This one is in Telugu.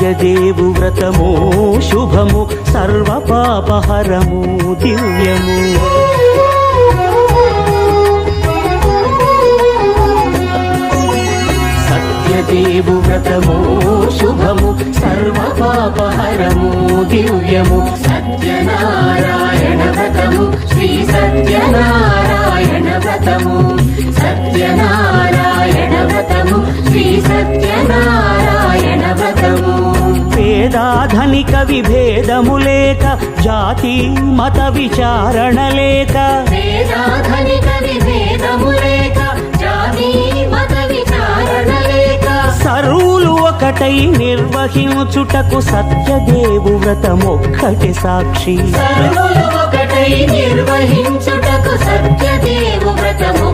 సత్యదేవు వ్రతము శుభము సర్వపాపహరము దివ్యము. సత్యదేవు వ్రతము శుభము సర్వపాపహరము దివ్యము. సత్యనారాయణ వ్రతము శ్రీ సత్యనారాయణ వ్రతము. సత్యనారాయణ వ్రతము శ్రీ సత్యనారాయణ వ్రతము. పేదాధనిక విభేదము లేక జాతి మత విచారణ లేక. పేదాధనిక విభేదము లేక జాతి మత విచారణ లేక. సర్వులు ఒకటై నిర్వహించుటకు సత్యదేవు వ్రతమొక్కటి సాక్షి. సర్వులు ఒకటై నిర్వహించుటకు సత్యదేవు వ్రతము